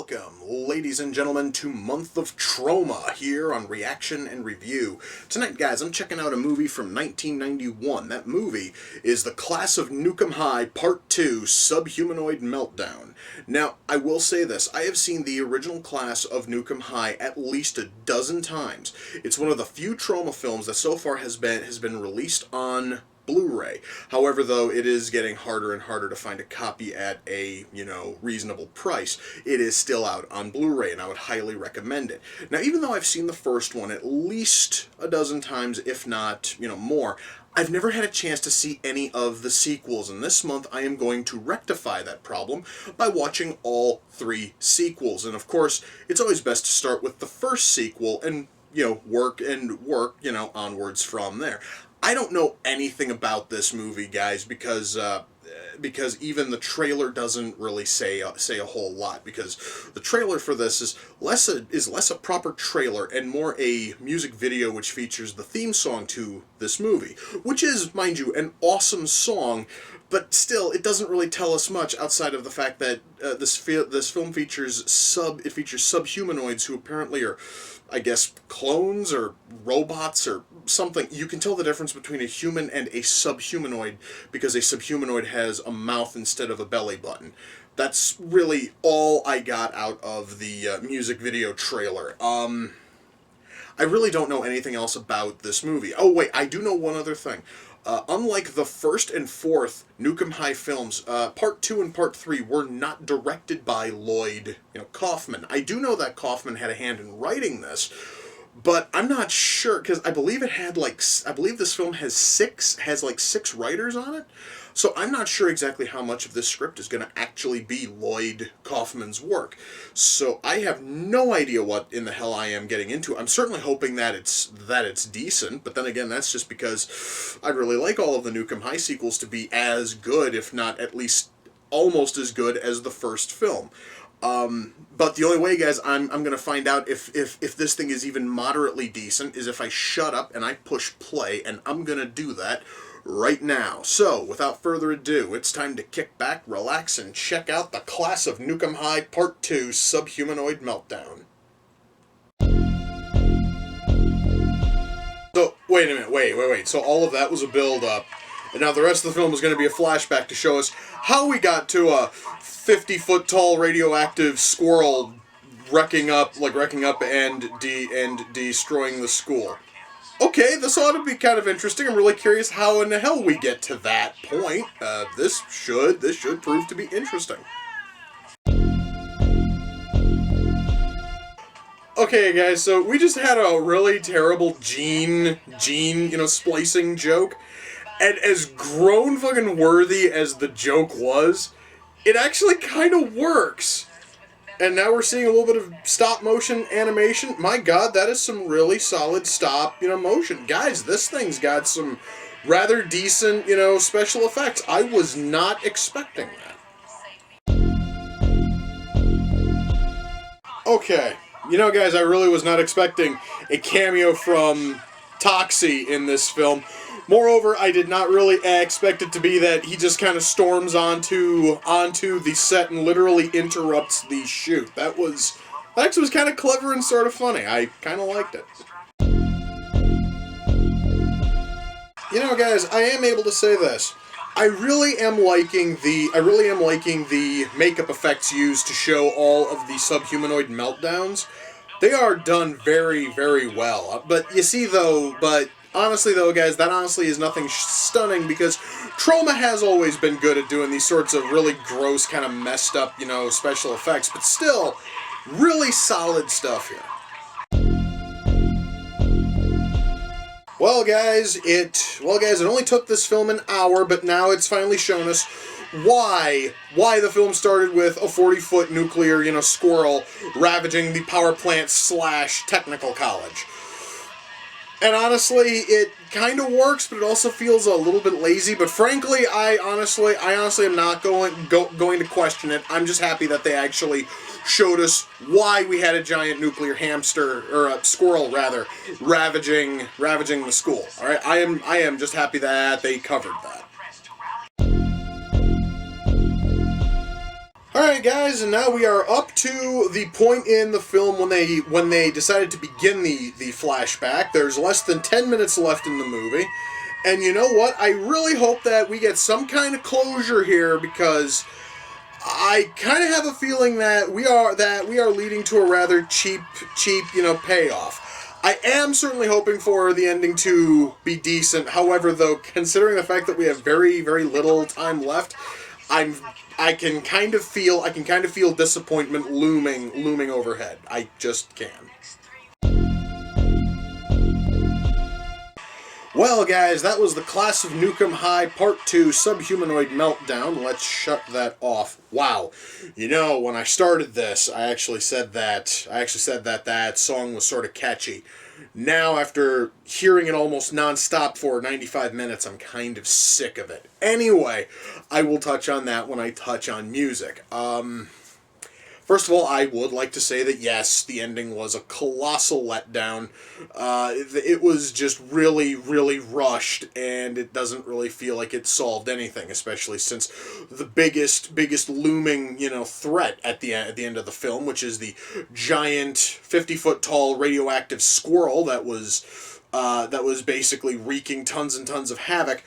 Welcome, ladies and gentlemen, to Month of Trauma here on Reaction and Review. Tonight, guys, I'm checking out a movie from 1991. That movie is The Class of Nuke High Part 2, Subhumanoid Meltdown. Now, I will say this, I have seen the original Class of Nuke High at least a dozen times. It's one of the few trauma films that so far has been released on Blu-ray. However, though, it is getting harder and harder to find a copy at a, reasonable price. It is still out on Blu-ray, and I would highly recommend it. Now, even though I've seen the first one at least a dozen times, if not, more, I've never had a chance to see any of the sequels, and this month I am going to rectify that problem by watching all three sequels. And of course, it's always best to start with the first sequel and, work onwards from there. I don't know anything about this movie, guys, because even the trailer doesn't really say a whole lot, because the trailer for this is less a proper trailer and more a music video which features the theme song to this movie, which is, mind you, an awesome song, but still, it doesn't really tell us much outside of the fact that this film features subhumanoids who apparently are, I guess, clones or robots or something. You can tell the difference between a human and a subhumanoid because a subhumanoid has a mouth instead of a belly button. That's really all I got out of the music video trailer. I really don't know anything else about this movie. Oh wait, I do know one other thing. Unlike the first and fourth Nuke High films, Part 2 and Part 3 were not directed by Lloyd Kaufman. I do know that Kaufman had a hand in writing this, but I'm not sure, because I believe this film has six writers on it, so I'm not sure exactly how much of this script is going to actually be Lloyd Kaufman's work. So I have no idea what in the hell I am getting into. I'm certainly hoping that it's decent, but then again, that's just because I'd really like all of the Nuke High sequels to be as good, if not at least almost as good as the first film. But the only way, guys, I'm going to find out if this thing is even moderately decent is if I shut up and I push play, and I'm going to do that right now. So, without further ado, it's time to kick back, relax, and check out The Class of Nuke High Part 2, Subhumanoid Meltdown. So, wait a minute, wait. So all of that was a build-up, and now the rest of the film is going to be a flashback to show us how we got to a 50-foot-tall radioactive squirrel wrecking up and destroying the school. Okay, this ought to be kind of interesting. I'm really curious how in the hell we get to that point. This should prove to be interesting. Okay, guys, so we just had a really terrible gene, splicing joke. And as grown fucking worthy as the joke was, it actually kind of works. And now we're seeing a little bit of stop motion animation. My god, that is some really solid stop, motion. Guys, this thing's got some rather decent, special effects. I was not expecting that. Okay. Guys, I really was not expecting a cameo from Toxie in this film. Moreover, I did not really expect it to be that he just kind of storms onto the set and literally interrupts the shoot. That actually was kind of clever and sort of funny. I kind of liked it. Guys, I am able to say this. I really am liking the makeup effects used to show all of the subhumanoid meltdowns. They are done very, very well. But you see, honestly, guys, that honestly is nothing stunning, because Troma has always been good at doing these sorts of really gross, kind of messed up, special effects, but still, really solid stuff here. Well, guys, it only took this film an hour, but now it's finally shown us why the film started with a 40-foot nuclear, squirrel ravaging the power plant / technical college. And honestly, it kind of works, but it also feels a little bit lazy. But frankly, I honestly am not going to question it. I'm just happy that they actually showed us why we had a giant nuclear hamster, or a squirrel rather, ravaging the school. All right, I am just happy that they covered that. Alright guys, and now we are up to the point in the film when they decided to begin the flashback. There's less than 10 minutes left in the movie. And you know what? I really hope that we get some kind of closure here, because I kind of have a feeling that we are leading to a rather cheap, payoff. I am certainly hoping for the ending to be decent. However, though, considering the fact that we have very, very little time left, I can kind of feel disappointment looming overhead. I just can. Well, guys, that was the Class of Nukem High Part 2 Subhumanoid Meltdown. Let's shut that off. Wow. You know, when I started this, I actually said that song was sort of catchy. Now, after hearing it almost non-stop for 95 minutes, I'm kind of sick of it. Anyway, I will touch on that when I touch on music. First of all, I would like to say that, yes, the ending was a colossal letdown. It was just really, really rushed, and it doesn't really feel like it solved anything, especially since the biggest looming, threat at the end of the film, which is the giant 50-foot-tall radioactive squirrel that was basically wreaking tons and tons of havoc,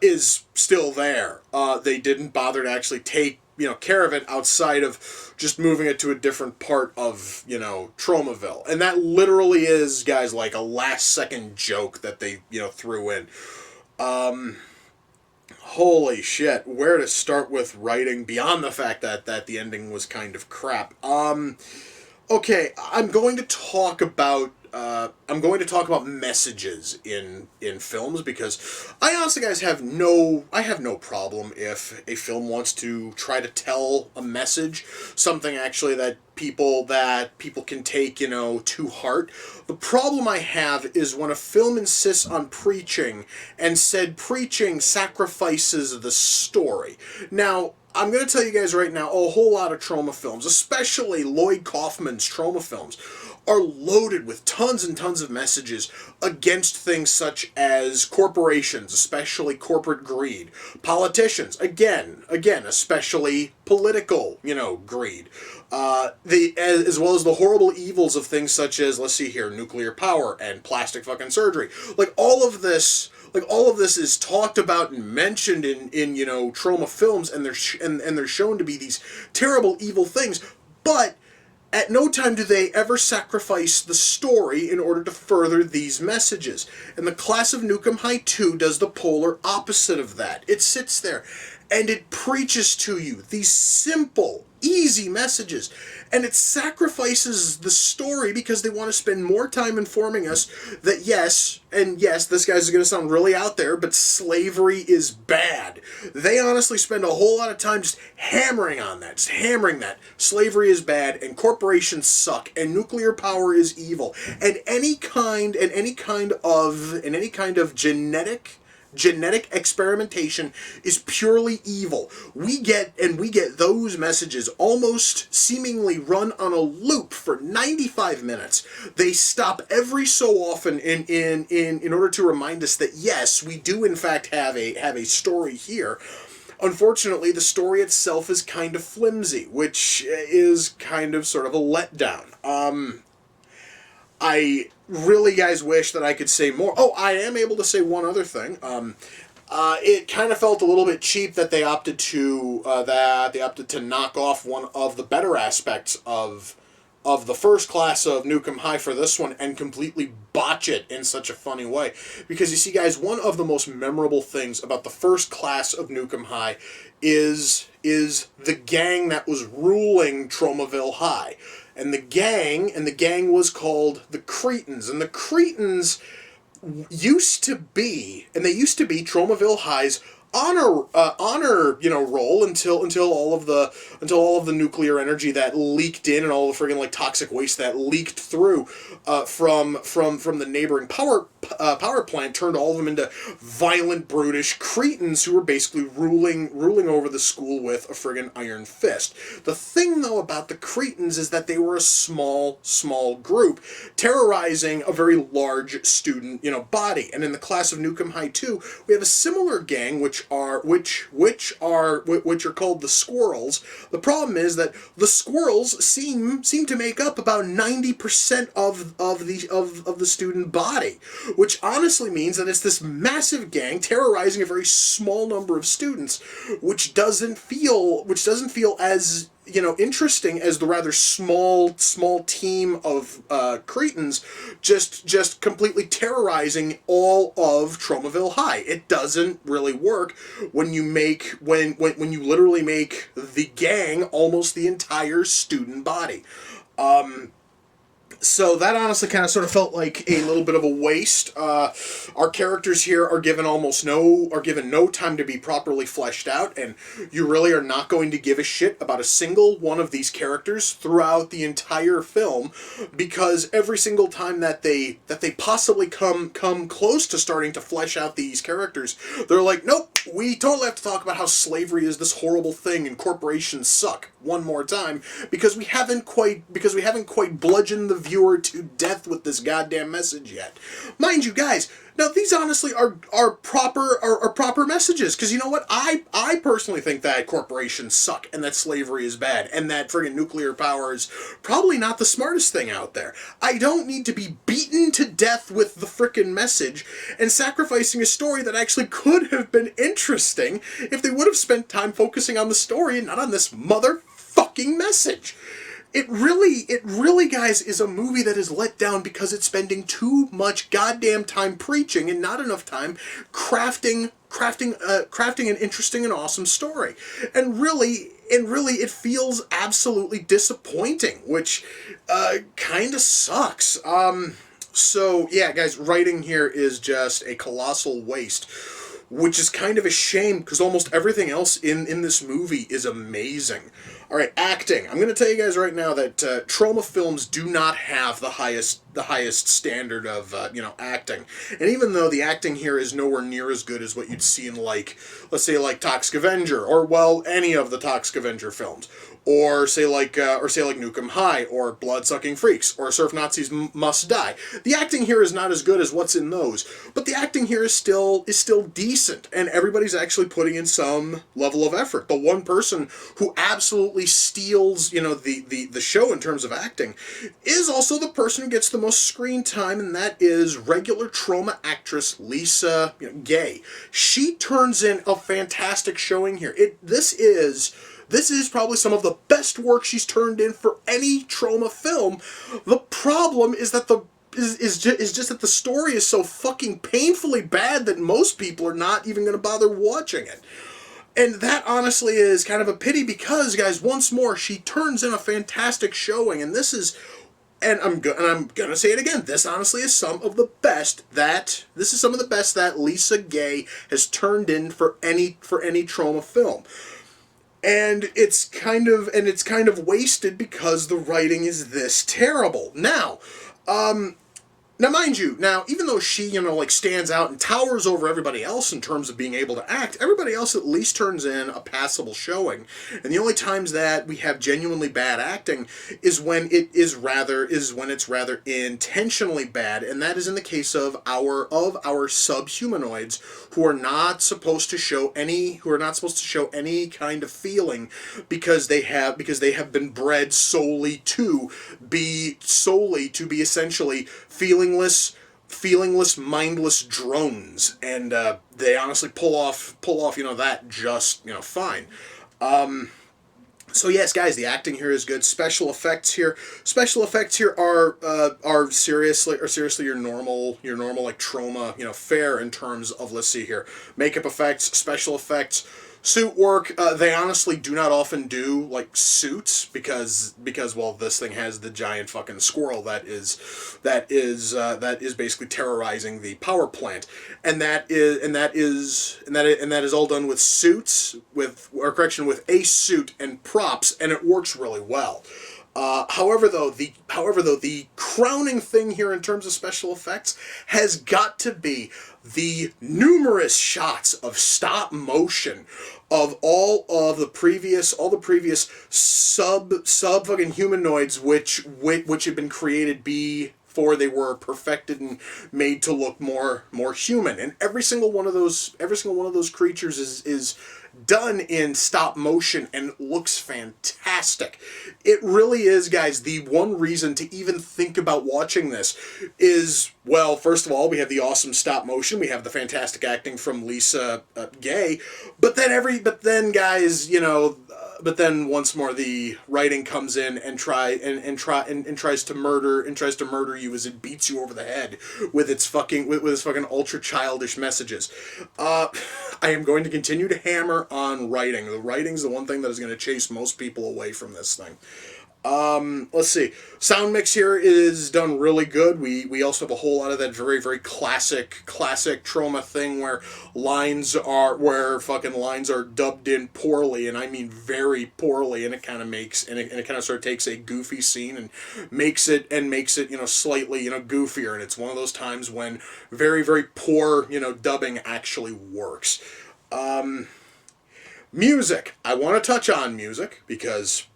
is still there. They didn't bother to actually take care of it outside of just moving it to a different part of, Tromaville. And that literally is, guys, like a last-second joke that they, threw in. Holy shit, where to start with writing beyond the fact that the ending was kind of crap. Okay, I'm going to talk about messages in films, because I honestly, guys, have no problem if a film wants to try to tell a message, something actually that people can take, to heart. The problem I have is when a film insists on preaching, and said preaching sacrifices the story. Now, I'm going to tell you guys right now, a whole lot of trauma films, especially Lloyd Kaufman's trauma films, are loaded with tons and tons of messages against things such as corporations, especially corporate greed, politicians, again, especially political, greed, as well as the horrible evils of things such as, let's see here, nuclear power and plastic fucking surgery. All of this is talked about and mentioned in trauma films, and they're shown to be these terrible, evil things, but at no time do they ever sacrifice the story in order to further these messages. And the Class of Nukem High 2 does the polar opposite of that. It sits there and it preaches to you these simple, easy messages, and it sacrifices the story because they want to spend more time informing us that yes, this guy's going to sound really out there, but slavery is bad. They honestly spend a whole lot of time just hammering that slavery is bad, and corporations suck, and nuclear power is evil, and any kind of genetic experimentation is purely evil. We get those messages almost seemingly run on a loop for 95 minutes. They stop every so often in order to remind us that yes, we do in fact have a story here. Unfortunately, the story itself is kind of flimsy, which is kind of sort of a letdown. I really, guys, wish that I could say more. Oh, I am able to say one other thing. It kind of felt a little bit cheap that they opted to knock off one of the better aspects of the first Class of Nukem High for this one and completely botch it in such a funny way. Because you see, guys, one of the most memorable things about the first Class of Nukem High is the gang that was ruling Tromaville High. And the gang was called the Cretans. And the Cretans used to be Tromaville High's honor role until all of the nuclear energy that leaked in and all the friggin' toxic waste that leaked through from the neighboring power power plant turned all of them into violent, brutish cretins who were basically ruling over the school with a friggin' iron fist. The thing, though, about the cretins is that they were a small group, terrorizing a very large student, body. And in the class of Nukem High 2, we have a similar gang, which are called the Squirrels. The problem is that the Squirrels seem to make up about 90% of the student body, which honestly means that it's this massive gang terrorizing a very small number of students, which doesn't feel as interesting as the rather small team of cretins just completely terrorizing all of Tromaville High. It doesn't really work when you literally make the gang almost the entire student body. So that honestly kind of sort of felt like a little bit of a waste. Our characters here are given no time to be properly fleshed out, and you really are not going to give a shit about a single one of these characters throughout the entire film, because every single time that they possibly come close to starting to flesh out these characters, they're like, nope, we totally have to talk about how slavery is this horrible thing and corporations suck one more time, because we haven't quite bludgeoned the viewer to death with this goddamn message yet. Mind you, guys, now these honestly are proper messages, because you know what? I personally think that corporations suck and that slavery is bad and that friggin' nuclear power is probably not the smartest thing out there. I don't need to be beaten to death with the frickin' message and sacrificing a story that actually could have been interesting if they would have spent time focusing on the story and not on this motherfucking message. It really, guys, is a movie that is let down because it's spending too much goddamn time preaching and not enough time crafting an interesting and awesome story. And really, it feels absolutely disappointing, which kind of sucks. So, yeah, guys, writing here is just a colossal waste, which is kind of a shame because almost everything else in this movie is amazing. All right, acting. I'm going to tell you guys right now that Troma films do not have the highest standard of acting, and even though the acting here is nowhere near as good as what you'd see in let's say Toxic Avenger, or any of the Toxic Avenger films, or say like Nukem High, or Blood-Sucking Freaks, or Surf Nazis Must Die. The acting here is not as good as what's in those, but the acting here is still decent, and everybody's actually putting in some level of effort. The one person who absolutely steals the show in terms of acting is also the person who gets the most screen time, and that is regular Troma actress Lisa Gay. She turns in a fantastic showing here. This is probably some of the best work she's turned in for any Troma film. The problem is that just that the story is so fucking painfully bad that most people are not even going to bother watching it. And that honestly is kind of a pity because, guys, once more, she turns in a fantastic showing, and this is I'm gonna say it again. This honestly is some of the best that Lisa Gay has turned in for any Troma film. And it's kind of wasted because the writing is this terrible. Now, mind you, even though she, stands out and towers over everybody else in terms of being able to act, everybody else at least turns in a passable showing. And the only times that we have genuinely bad acting is when it's rather intentionally bad, and that is in the case of our subhumanoids who are not supposed to show any kind of feeling because they have been bred solely to be essentially feelingless, mindless drones, and they honestly pull off that just fine. So yes, guys, the acting here is good. Special effects here are seriously your normal like Troma fare in terms of, let's see here, makeup effects, special effects. Suit work, they honestly do not often do like suits because this thing has the giant fucking squirrel that is basically terrorizing the power plant, and that is all done with suits with a suit and props, and it works really well. However, the crowning thing here in terms of special effects has got to be the numerous shots of stop motion of all the previous sub fucking humanoids which had been created before they were perfected and made to look more human. And every single one of those creatures is done in stop motion and looks fantastic. It really is, guys. The one reason to even think about watching this is, well, first of all, we have the awesome stop motion, we have the fantastic acting from Lisa Gay, but then guys, but then once more the writing comes in and tries to murder you as it beats you over the head with its fucking ultra childish messages. I am going to continue to hammer on writing. The writing's the one thing that is going to chase most people away from this thing. Let's see. Sound mix here is done really good. We also have a whole lot of that very, very classic Troma thing where fucking lines are dubbed in poorly, and I mean very poorly, and it kind of sort of takes a goofy scene and makes it slightly, goofier, and it's one of those times when very, very poor, dubbing actually works. Music. I want to touch on music because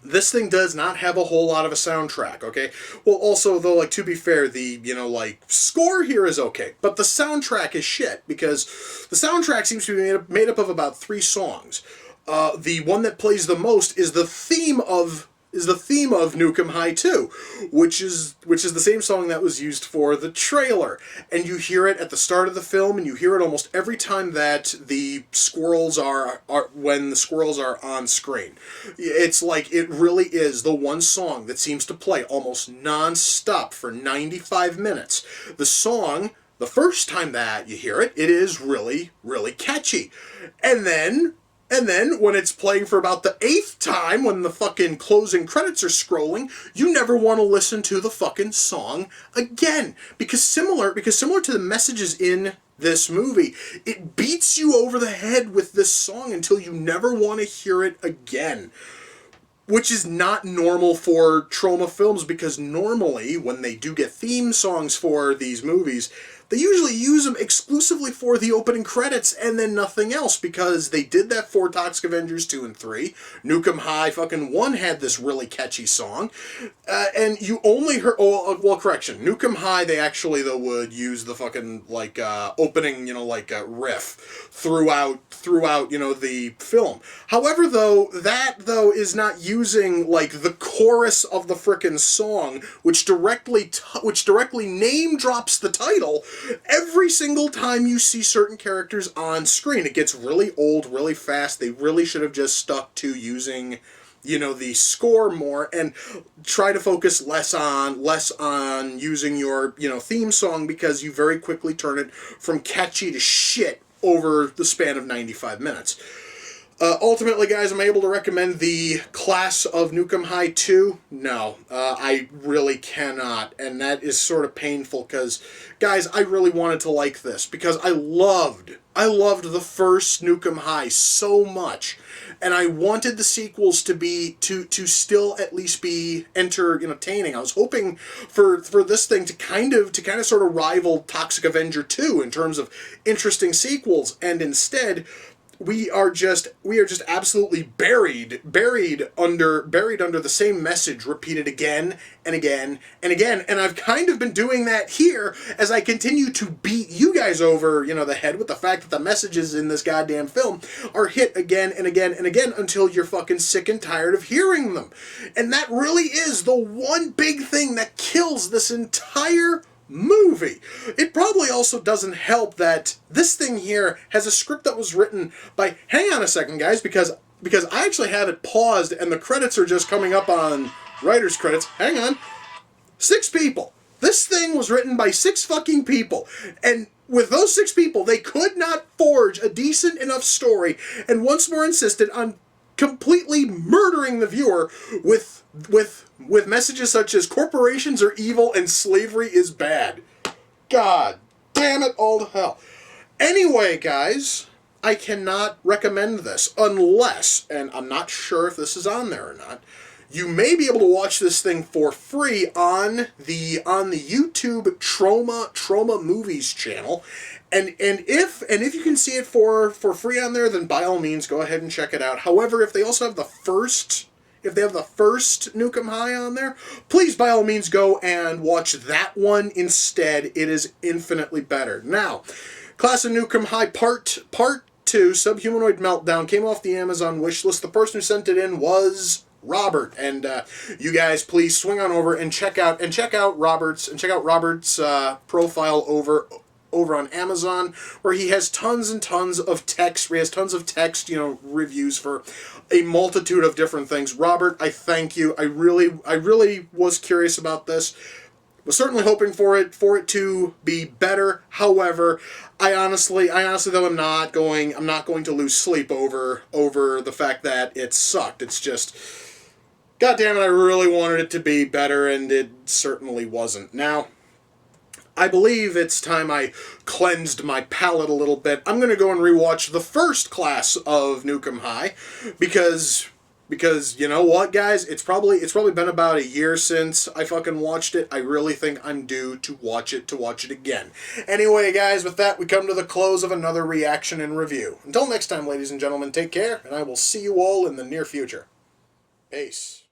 this thing does not have a whole lot of a soundtrack, okay? Well, also, though, to be fair, the, score here is okay, but the soundtrack is shit, because the soundtrack seems to be made up of about 3 songs. The one that plays the most is the theme of Nuke 'Em High 2, which is the same song that was used for the trailer. And you hear it at the start of the film, and you hear it almost every time that the squirrels are when the squirrels are on screen. It's like it really is the one song that seems to play almost non-stop for 95 minutes. The song, the first time that you hear it, it is really, really catchy. And then when it's playing for about the 8th time, when the fucking closing credits are scrolling, you never want to listen to the fucking song again. Because similar to the messages in this movie, it beats you over the head with this song until you never want to hear it again. Which is not normal for Troma films, because normally when they do get theme songs for these movies, they usually use them exclusively for the opening credits and then nothing else, because they did that for Toxic Avengers 2 and 3. Nuke 'Em High fucking 1 had this really catchy song. And you only heard... Oh, well, correction. Nuke 'Em High, they actually, though, would use the fucking, opening, riff throughout, the film. However, that is not using, the chorus of the frickin' song, which directly name drops the title every single time you see certain characters on screen. It gets really old really fast. They really should have just stuck to using, the score more and try to focus less on using your, theme song, because you very quickly turn it from catchy to shit over the span of 95 minutes. Ultimately, guys, am I able to recommend the class of Nuke 'Em High 2? No, I really cannot, and that is sort of painful, because, guys, I really wanted to like this, because I loved the first Nuke 'Em High so much, and I wanted the sequels to still at least be entertaining. I was hoping for this thing to kind of sort of rival Toxic Avenger 2 in terms of interesting sequels, and instead we are just absolutely buried under the same message repeated again and again and again. And I've kind of been doing that here as I continue to beat you guys over, the head with the fact that the messages in this goddamn film are hit again and again and again until you're fucking sick and tired of hearing them. And that really is the one big thing that kills this entire movie. It probably also doesn't help that this thing here has a script that was written by, hang on a second, guys, because I actually have it paused and the credits are just coming up on writer's credits. Hang on. 6 people. This thing was written by 6 fucking people. And with those 6 people, they could not forge a decent enough story, and once more insisted on completely murdering the viewer with messages such as corporations are evil and slavery is bad. God damn it all to hell. Anyway, guys, I cannot recommend this unless, and I'm not sure if this is on there or not, you may be able to watch this thing for free on the YouTube Trauma Movies channel. And if you can see it for free on there, then by all means go ahead and check it out. However, if they also have the first Nuke 'Em High on there, please by all means go and watch that one instead. It is infinitely better. Now, Class of Nuke 'Em High Part 2, Subhumanoid Meltdown, came off the Amazon wishlist. The person who sent it in was Robert, and you guys please swing on over and check out Robert's profile over on Amazon, where he has tons and tons of text. He has tons of text, reviews for a multitude of different things. Robert, I thank you. I really was curious about this. Was certainly hoping for it to be better. However, I honestly though I'm not going to lose sleep over the fact that it sucked. It's just, God damn it, I really wanted it to be better, and it certainly wasn't. Now, I believe it's time I cleansed my palate a little bit. I'm going to go and rewatch the first class of Nuke 'Em High, because you know what, guys? It's probably been about a year since I fucking watched it. I really think I'm due to watch it again. Anyway, guys, with that, we come to the close of another reaction and review. Until next time, ladies and gentlemen, take care, and I will see you all in the near future. Peace.